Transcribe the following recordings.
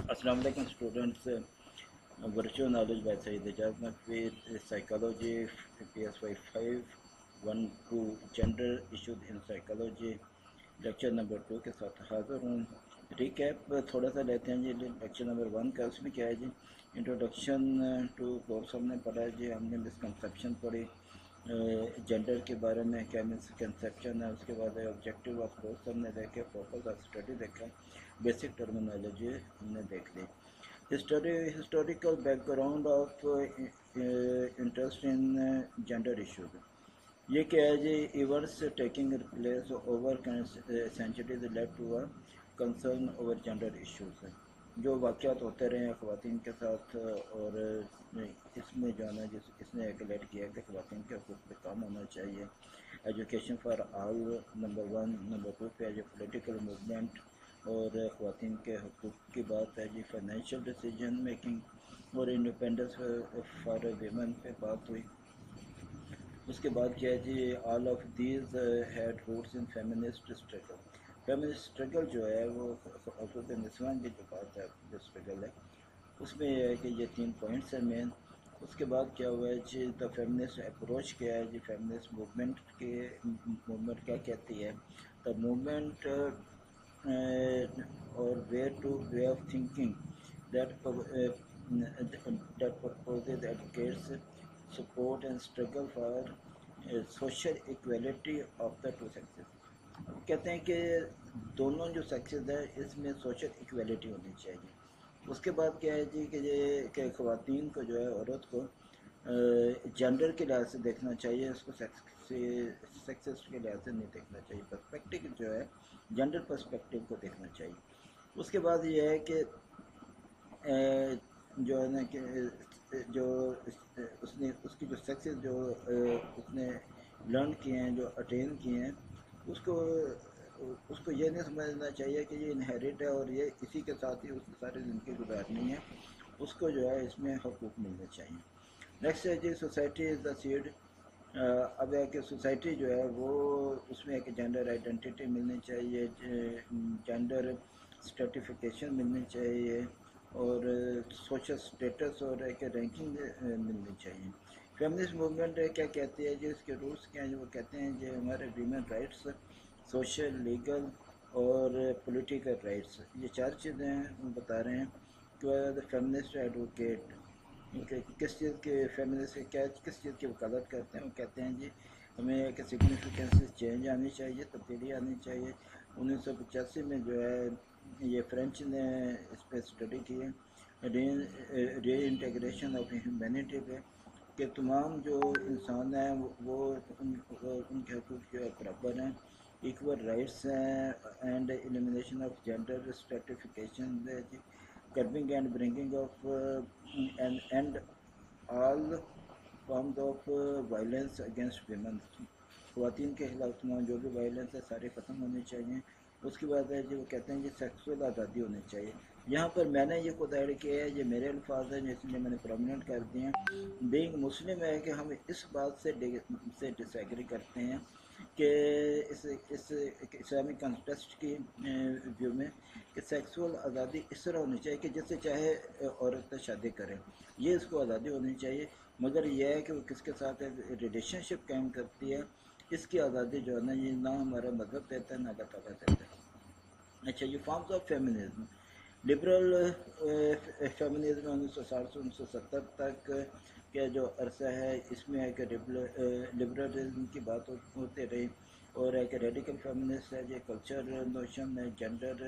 السلام علیکم students. Virtual knowledge by Saeed Ejaz Naqvi, psychology PS5 1-2 gender issues in psychology lecture number 2 کے ساتھ حاضر ہوں. ریکیپ تھوڑا سا لیتے ہیں جی. لیکچر نمبر 1 کا اس میں کیا ہے جی, انٹروڈکشن ٹو کورس ہم نے پڑھا جی. ہم نے مسکنسیپشن پڑھی جینڈر کے بارے میں, کیا مسکنسیپشن ہے. اس کے بعد آبجیکٹیو آف کورس ہم نے دیکھے, فوکس آف اسٹڈی دیکھا, بیسک ٹرمینالوجی ہم نے دیکھ لی. Historical background of interest in gender issues. یہ کیا ہے جی, events taking place over centuries lead to a concern over gender issues. جو واقعات ہوتے رہے ہیں خواتین کے ساتھ, اور اس میں جو ہے نا اس نے ایکلیٹ کیا کہ خواتین کے حقوق پہ کام ہونا چاہیے. Education for all number 1. Number 2 پہ ہے جو پولیٹیکل موومنٹ اور خواتین کے حقوق کی بات ہے جی. فائنینشیل ڈیسیجن میکنگ اور انڈیپینڈنس فار ویمن پہ بات ہوئی. اس کے بعد کیا ہے جی, all of these head roots in feminist struggle. Feminist struggle جو ہے وہ حقوق نسوان کی جو بات ہے, جو اسٹرگل ہے اس میں یہ ہے کہ یہ 3 پوائنٹس ہیں مین. اس کے بعد کیا ہوا ہے جی, دا فیمنسٹ اپروچ کیا ہے جی, فیمنسٹ موومنٹ کیا کہتی ہے. دا موومنٹ اور way of thinking that proposes advocates support and struggle for social equality of the 2 sexes. کہتے ہیں کہ دونوں جو سیکسز ہیں اس میں سوشل ایکویلٹی ہونی چاہیے. اس کے بعد کیا ہے جی کہ یہ کہ خواتین کو جو ہے, عورت کو جینڈر کے لحاظ سے دیکھنا چاہیے, اس کو سیکسز کے لحاظ سے نہیں دیکھنا چاہیے. پرسپیکٹیو جو ہے جینڈر پرسپیکٹیو کو دیکھنا چاہیے. اس کے بعد یہ ہے کہ جو ہے نا کہ جو اس کی جو سیکسز جو اس نے لرن کیے ہیں, جو اٹین کیے ہیں, اس کو یہ نہیں سمجھنا چاہیے کہ یہ انہیریٹ ہے اور یہ اسی کے ساتھ ہی اس کی ساری زندگی گزارنی ہے. اس کو جو ہے اس میں حقوق ملنے چاہیے. نیکسٹ ہے جی, سوسائٹی از دا سیڈ. اب ہے کہ سوسائٹی جو ہے وہ اس میں ہے کہ جینڈر آئیڈینٹی ملنی چاہیے, جینڈر اسٹریٹیفیکیشن ملنی چاہیے, اور سوشل اسٹیٹس اور ایک رینکنگ ملنی چاہیے. فیمنسٹ موومنٹ کیا کہتی ہے جی, اس کے رولس کیا ہیں جو وہ کہتے ہیں جو ہمارے ویمن رائٹس, سوشل, لیگل اور پولیٹیکل رائٹس, یہ 4 چیزیں بتا رہے ہیں. کہ فیمنسٹ ایڈوکیٹ کس چیز کے فیمنسٹ کس چیز کی وکالت کرتے ہیں. وہ کہتے ہیں جی ہمیں ایک سگنیفیکنس چینج آنی چاہیے, تبدیلی آنی چاہیے. 1985 میں جو ہے یہ فرینچ نے اس پہ اسٹڈی کی ہے, ری انٹیگریشن آف ہیومینٹی پہ, کہ تمام جو انسان ہیں وہ ان کے حقوق جو ہے برابر ہیں, ایکول رائٹس ہیں, and elimination of gender stratification, curbing and bringing of end all forms of violence against women. خواتین کے خلاف تمام جو بھی وائلنس ہے سارے ختم ہونے چاہیے. اس کے بعد ہے جو وہ کہتے ہیں کہ سیکسول آزادی ہونی چاہیے. یہاں پر میں نے یہ خود ایڈ کیا ہے, یہ میرے الفاظ ہیں اس لیے میں نے پرومیننٹ کر دیے ہیں. بینگ مسلم ہے کہ ہم اس بات سے ڈس ایگری کرتے ہیں کہ اس اسلامک کانٹیکسٹ کی ویو میں کہ سیکسول آزادی اس طرح ہونی چاہیے کہ جس سے چاہے عورت شادی کرے, یہ اس کو آزادی ہونی چاہیے. مگر یہ ہے کہ وہ کس کے ساتھ ریلیشن شپ قائم کرتی ہے, اس کی آزادی جو ہے نا یہ نہ ہمارا مذہب دیتا ہے نہ اللہ تعالیٰ دیتا ہے. اچھا, یہ forms of feminism. Liberal feminism 1960 سے 1970 تک کا جو عرصہ ہے اس میں ہے کہ لبرلزم کی بات ہوتے رہی, اور ایک ریڈیکل فیمنسٹ ہے, یہ کلچر نوشن ہے, جینڈر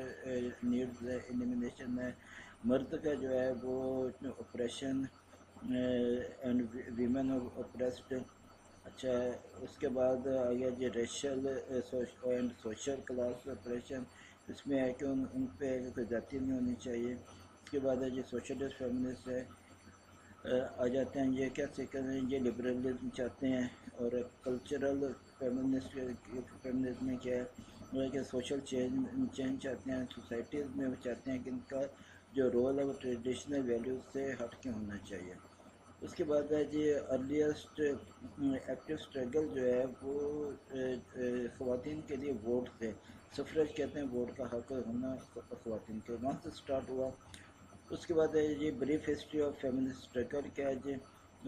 نیڈز ہے, ایلیمینیشن ہے, مرد کا جو ہے وہ آپریشن اینڈ ویمن اپریسڈ. اچھا, اس کے بعد آ گیا جی racial and social class oppression, اس میں ہے کہ ان پہ کوئی زیادتی نہیں ہونی چاہیے. اس کے بعد ہے جی سوشلسٹ فیمنسٹ ہے, آ جاتے ہیں یہ کیا سیکھتے ہیں, یہ لبرلزم چاہتے ہیں. اور کلچرل فیمنسٹ میں کیا ہے وہ ہے کہ سوشل چینج چاہتے ہیں. سوسائٹیز میں وہ چاہتے ہیں کہ ان کا جو رول ہے وہ ٹریڈیشنل ویلیوز سے ہٹ کے ہونا چاہیے. اس کے بعد ہے جی ارلیسٹ ایکٹیو اسٹرگل جو ہے وہ خواتین کے لیے ووٹ تھے, سفریج کہتے ہیں ووٹ کا حق ہونا خواتین کے، وہاں سے سٹارٹ ہوا۔ اس کے بعد ہے جی brief history of feminist struggle کیا ہے جی،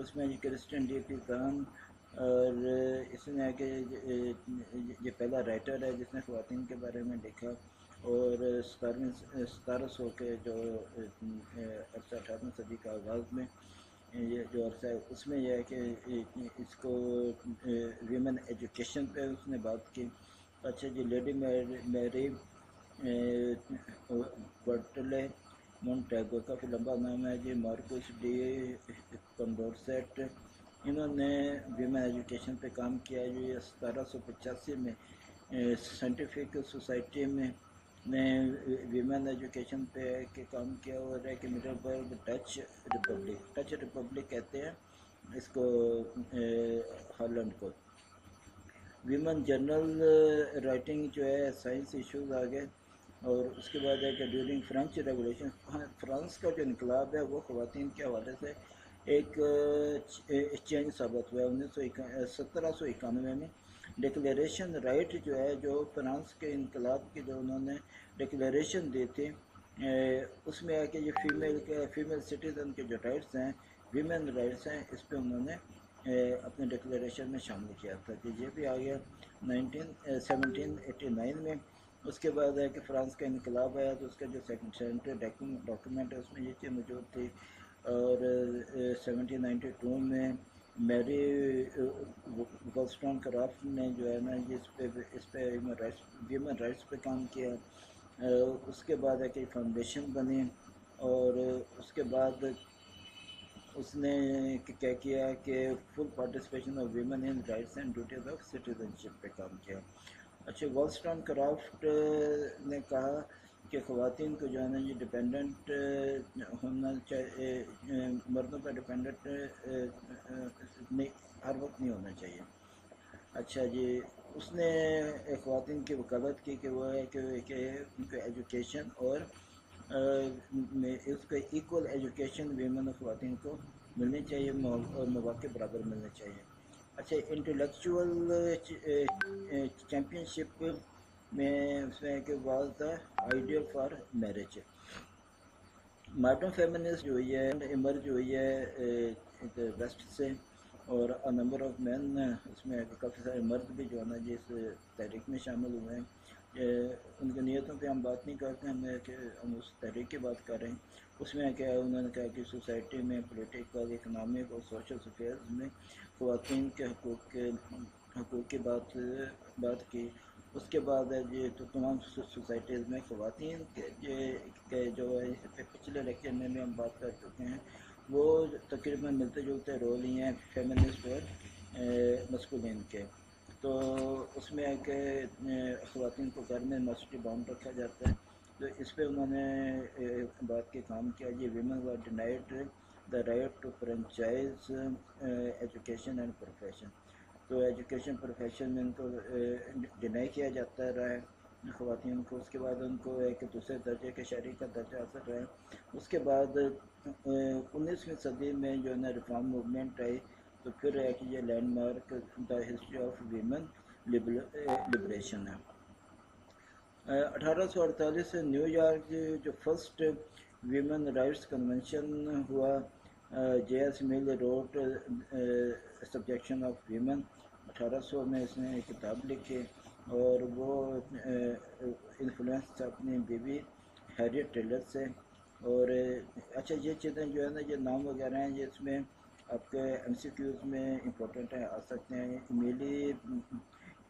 اس میں جی کرسٹین ڈی پی زان، اور اس میں ہے کہ یہ پہلا رائٹر ہے جس نے خواتین کے بارے میں لکھا، اور 1700 کے جو عرصہ 18ویں صدی کا آغاز میں یہ جو عرصہ ہے اس میں یہ ہے کہ اس کو ویمن ایجوکیشن پہ اس نے بات کی۔ اچھا جی لیڈی میری برٹلے مونٹیگو، کافی لمبا نام ہے جی، مارکوس ڈی کنڈورسیٹ، انہوں نے ویمن ایجوکیشن پہ کام کیا ہے جی۔ 1785 میں سائنٹیفک سوسائٹی میں نے ویمن ایجوکیشن پہ کے کام کیا، اور ہے کہ مڈلبرگ ڈچ ریپبلک کہتے ہیں اس کو ہالینڈ کو۔ ویمن جرنل رائٹنگ جو ہے سائنس ایشوز آ گئے، اور اس کے بعد ہے کہ ڈیورنگ فرینچ ریولیوشن، فرانس کا جو انقلاب ہے وہ خواتین کے حوالے سے ایک چینج ثابت ہوا ہے۔ 1791 میں ڈکلیریشن رائٹ جو ہے، جو فرانس کے انقلاب کی جو انہوں نے ڈکلیریشن دی تھی، اس میں ہے کہ یہ فیمیل سٹیزن کے جو رائٹس ہیں، ویمن رائٹس ہیں، اس پہ انہوں نے اپنے ڈکلیریشن میں شامل کیا تھا کہ یہ بھی آ گیا 1789 میں۔ اس کے بعد ہے کہ فرانس کا انقلاب آیا تو اس کا جو سینٹرل ڈاکیومنٹ ہے اس میں یہ چیز موجود تھی، اور 1792 میں میری وولسٹون کرافٹ نے جو ہے نا اس پہ ویمن رائٹس پہ کام کیا۔ اس کے بعد ہے کہ فاؤنڈیشن بنی، اور اس کے بعد اس نے کیا کیا کہ full participation of women in rights and duties of citizenship پہ کام کیا۔ اچھا وولسٹون کرافٹ نے کہا کہ خواتین کو جو ہے نا یہ ڈپینڈنٹ ہونا چاہیے، مردوں پر ڈپینڈنٹ ہر وقت نہیں ہونا چاہیے۔ اچھا جی اس نے خواتین کی وکالت کی کہ وہ ہے کہ ان کو ایجوکیشن اور اس کو ایکول ایجوکیشن ویمن اور خواتین کو ملنی چاہیے، اور مواقع برابر ملنے چاہیے۔ اچھا انٹلیکچوئل چیمپئن شپ میں اس میں کہ was the ideal for marriage. Modern feminist جو ہوئی ہے ایمرج ہوئی ہے ویسٹ سے، اور نمبر آف مین اس میں کافی سارے مرد بھی جو ہے نا جس تحریک میں شامل ہوئے ہیں۔ ان کی نیتوں پہ ہم بات نہیں کرتے، ہم اس تحریک کی بات کر رہے ہیں۔ اس میں کیا انہوں نے کہا کہ سوسائٹی میں پولیٹیکل، اکنامک اور سوشل افیئرز میں خواتین کے حقوق کی بات کی۔ اس کے بعد ہے جی تو تمام سوسائٹیز میں خواتین کے جو ہے پچھلے لیکچر میں بھی ہم بات کر چکے ہیں، وہ تقریباً ملتے جلتے رول ہی ہیں فیمنسٹ اور مسکولین کے۔ تو اس میں ہے کہ خواتین کو گھر میں مسٹری باؤنڈ رکھا جاتا ہے، تو اس پہ انہوں نے بات کے کام کیا جی women were denied the right to franchise education and profession. تو ایجوکیشن پروفیشن میں ان کو ڈینائی کیا جاتا رہا ہے خواتین کو۔ اس کے بعد ان کو ایک دوسرے درجے کے شہری کا درجہ حاصل رہا ہے۔ اس کے بعد 19ویں صدی میں جو ہے نا ریفارم موومنٹ آئی، تو پھر ہے کہ یہ landmark the history of women liberation ہے۔ 1848 سے نیو یارک جو فرسٹ ویمن رائٹس کنونشن ہوا، J S Mill wrote subjection of women, 1800 میں اس نے ایک کتاب لکھی، اور وہ انفلوئنس اپنی بیوی ہیریٹ ٹیلر سے۔ اور اچھا یہ چیزیں جو ہے نا یہ نام وغیرہ ہیں، یہ اس میں آپ کے ایم سی کیوز میں امپورٹنٹ ہے، آ سکتے ہیں۔ ایمیلی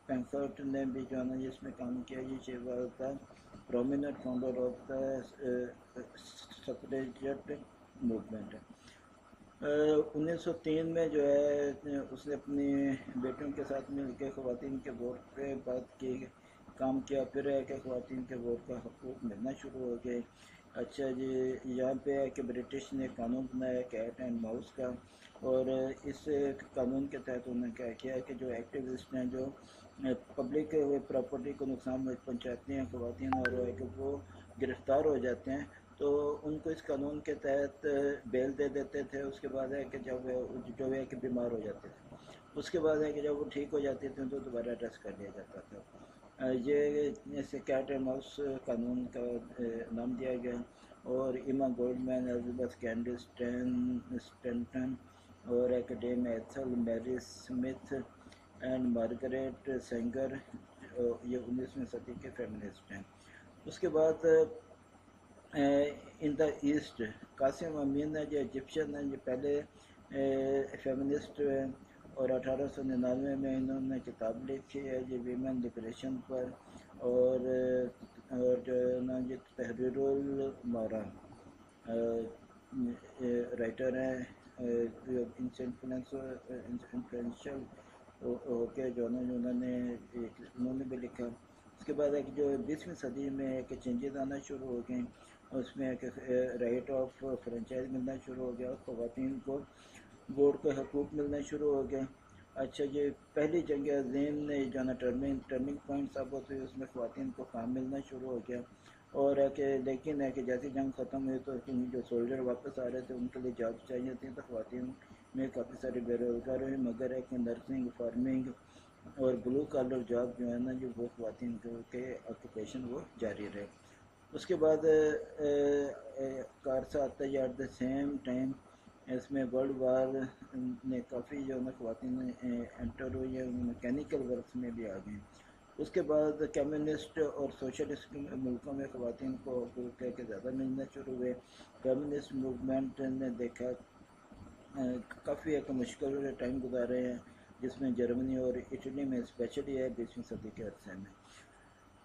پینکرٹ نے بھی جو ہے نا یہ اس میں کام کیا، یہ چیز تھا prominent founder of the suffragette movement. 1903 میں جو ہے اس نے اپنی بیٹوں کے ساتھ مل کے خواتین کے ووٹ پہ بات کی، کام کیا، پھر ہے کہ خواتین کے ووٹ کا حقوق ملنا شروع ہو گئے۔ اچھا جی یہاں پہ ہے کہ برٹش نے قانون بنایا کیٹ اینڈ ماؤس کا، اور اس قانون کے تحت انہوں نے کیا کیا کہ جو ایکٹیوسٹ ہیں جو پبلک پراپرٹی کو نقصان پہنچاتے ہیں خواتین، اور ہے کہ وہ گرفتار ہو جاتے ہیں، تو ان کو اس قانون کے تحت بیل دے دیتے تھے۔ اس کے بعد ہے کہ جب جو ہے کہ بیمار ہو جاتے تھے، اس کے بعد ہے کہ جب وہ ٹھیک ہو جاتے تھے تو دوبارہ اریسٹ کر لیا جاتا تھا۔ یہ اسے کیٹ اینڈ ماؤس قانون کا نام دیا گیا، اور ایما گولڈمین، الزبتھ کینڈی اسٹینٹن اور ایکڈیم ایتھل میری اسمتھ اینڈ مارگریٹ سینگر یہ 19ویں صدی کے فیمنسٹ ہیں۔ اس کے بعد ان دا ایسٹ قاسم امین ہے جو ایجپشین ہیں، جو پہلے فیمنسٹ ہیں، اور 1899 میں انہوں نے کتاب لکھی ہے یہ ویمن لبریشن پر، اور جو ہے نا یہ تحریر المرأہ رائٹر ہیں، ان سے انفلوئنشل ہو کے جو ہے انہوں نے بھی لکھا۔ اس کے بعد ایک جو 20ویں صدی میں ایک چینجز آنا شروع ہو گئیں، اس میں ایک رائٹ آف فرنچائز ملنا شروع ہو گیا، خواتین کو ووٹ کے حقوق ملنا شروع ہو گئے۔ اچھا یہ پہلی جنگ عظیم نے جو ہے نا ٹرننگ پوائنٹ ثابت ہوئی، اس میں خواتین کو کام ملنا شروع ہو گیا، اور ہے کہ لیکن ہے کہ جیسی جنگ ختم ہوئی تو جو سولجر واپس آ رہے تھے ان کے لیے جاب چاہیے تھی، تو خواتین میں کافی ساری بے روزگار ہوئی، مگر ہے کہ نرسنگ، فارمنگ اور بلو کالر جاب جو ہے نا جو وہ خواتین کے آکوپیشن وہ جاری رہے۔ اس کے بعد کارسا آتا ہے ایٹ دا سیم ٹائم، اس میں ورلڈ وار نے کافی جو ہے نا خواتین انٹر ہوئی ہیں، میکینیکل ورکس میں بھی آ گئیں۔ اس کے بعد کمیونسٹ اور سوشلسٹ ملکوں میں خواتین کو حقوق کے زیادہ ملنا شروع ہوئے۔ کمیونسٹ موومنٹ نے دیکھا کافی ایک مشکل ٹائم گزارے ہیں، جس میں جرمنی اور اٹلی میں اسپیشلی ہے 20ویں صدی کے عرصے میں۔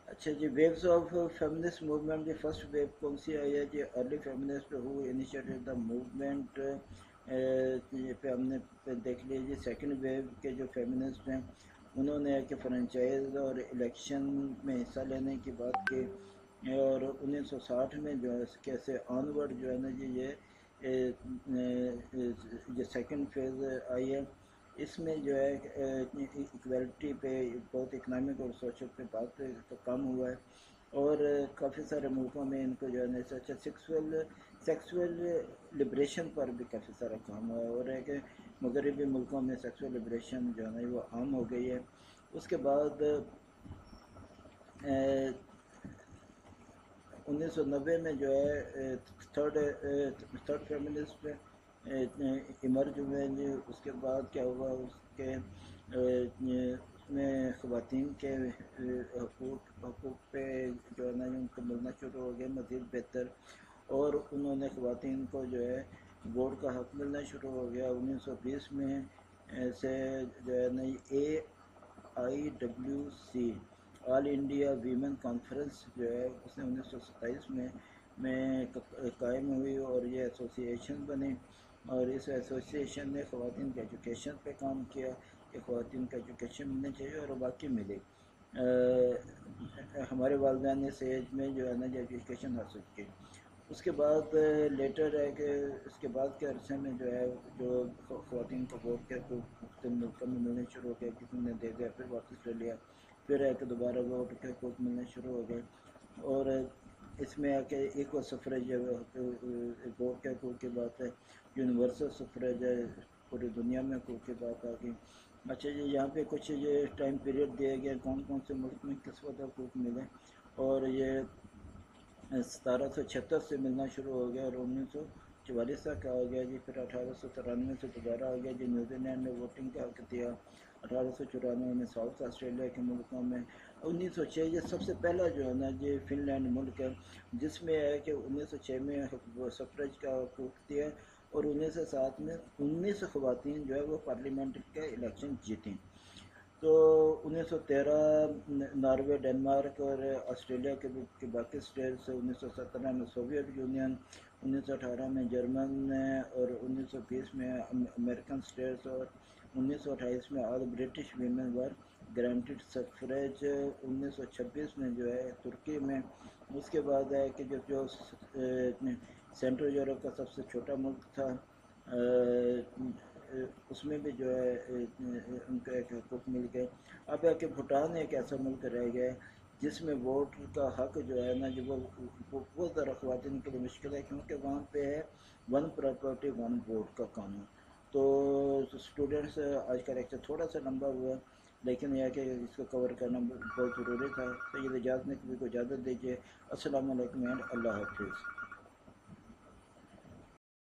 اچھا جی ویوز آف فیمنسٹ موومنٹ، کی فرسٹ ویو کون سی آئی ہے جی؟ Early feminist who initiated the movement پہ ہم نے دیکھ لیے جی۔ سیکنڈ ویو کے جو فیمنسٹ ہیں انہوں نے کہ فرنچائز اور الیکشن میں حصہ لینے کی بات کی، اور 1960 میں جو ہے کیسے آن ورڈ جو ہے نا جی یہ سیکنڈ فیز آئی ہے۔ اس میں جو ہے ایکویلٹی پہ بہت اکنامک اور سوشل پہ بات کام ہوا ہے، اور کافی سارے ملکوں میں ان کو جو ہے نا اچھا سیکسول لبریشن پر بھی کافی سارا کام ہوا ہے، اور ہے کہ مغربی ملکوں میں سیکسول لبریشن جو ہے نا وہ عام ہو گئی ہے۔ اس کے بعد 1990 میں جو ہے تھرڈ فیمنسٹ ایمرج ہوئے جی۔ اس کے بعد کیا ہوا اس کے اس میں خواتین کے حقوق پہ جو ہے نا ان کو ملنا شروع ہو گیا مزید بہتر، اور انہوں نے خواتین کو جو ہے ووٹ کا حق ملنا شروع ہو گیا۔ 1920 میں سے جو ہے نا AIWC آل انڈیا ویمن کانفرنس جو ہے اس نے 1927 میں قائم ہوئی، اور یہ ایسوسی ایشن بنی، اور اس ایسوسی ایشن نے خواتین کے ایجوکیشن پہ کام کیا کہ خواتین کا ایجوکیشن ملنا چاہیے، اور باقی ملے۔ ہمارے والدین نے اس ایج میں جو ہے نا ایجوکیشن حاصل کی۔ اس کے بعد لیٹر ہے کہ اس کے بعد کے عرصے میں جو ہے جو خواتین کو ووٹ کے مختلف ملکوں میں ملنے شروع ہو گئے، کسی نے دے دیا پھر واپس لے لیا، پھر ہے کہ دوبارہ ووٹ کے حقوق ملنے شروع ہو گئے، اور اس میں ہے کہ ایکول سفریج ووٹ کے حقوق کی بات ہے، یونیورسل سفریج ہے، پوری دنیا میں حقوق کی بات آ گئی۔ اچھا جی یہاں پہ کچھ یہ ٹائم پیریڈ دیے گئے کون کون سے ملک میں کس وقت حقوق ملے، اور یہ 1776 سے ملنا شروع ہو گیا، اور 1944 تک آ گیا جی۔ پھر 1893 سے دوبارہ آ گیا جی، نیوزی لینڈ نے ووٹنگ کا حق دیا، 1894 میں ساؤتھ آسٹریلیا کے ملکوں میں، 1906 یہ سب سے پہلا جو ہے نا جی فن لینڈ ملک ہے جس میں ہے کہ 1906 میں سفریج کا حقوق دیا، اور 1907 میں 19 خواتین جو ہے وہ پارلیمنٹ کے الیکشن جیتیں۔ تو 1913 ناروے، ڈنمارک اور آسٹریلیا کے باقی اسٹیٹس، 1917 میں سوویت یونین، 1918 میں جرمن، اور 1920 میں امریکن اسٹیٹس، اور 1928 میں all British women were granted suffrage, 1926 میں جو ہے ترکی میں۔ اس کے بعد ہے کہ جو سینٹرل یورپ کا سب سے چھوٹا ملک تھا اس میں بھی جو ہے ان کا ایک حقوق مل گئے۔ اب ہے کہ بھوٹان ایک ایسا ملک رہ گیا ہے جس میں ووٹ کا حق جو ہے نا جو وہ ذرا خواتین کے لیے مشکل ہے، کیونکہ وہاں پہ ہے ون پراپرٹی ون ووٹ کا قانون۔ تو اسٹوڈنٹس آج کا لیکچر تھوڑا سا لمبا ہوا ہے، لیکن یہ ہے کہ اس کو کور کرنا بہت ضروری تھا. تو یہ اجازت نے کبھی کو اجازت دیجیے. السلام علیکم اینڈ اللہ حافظ.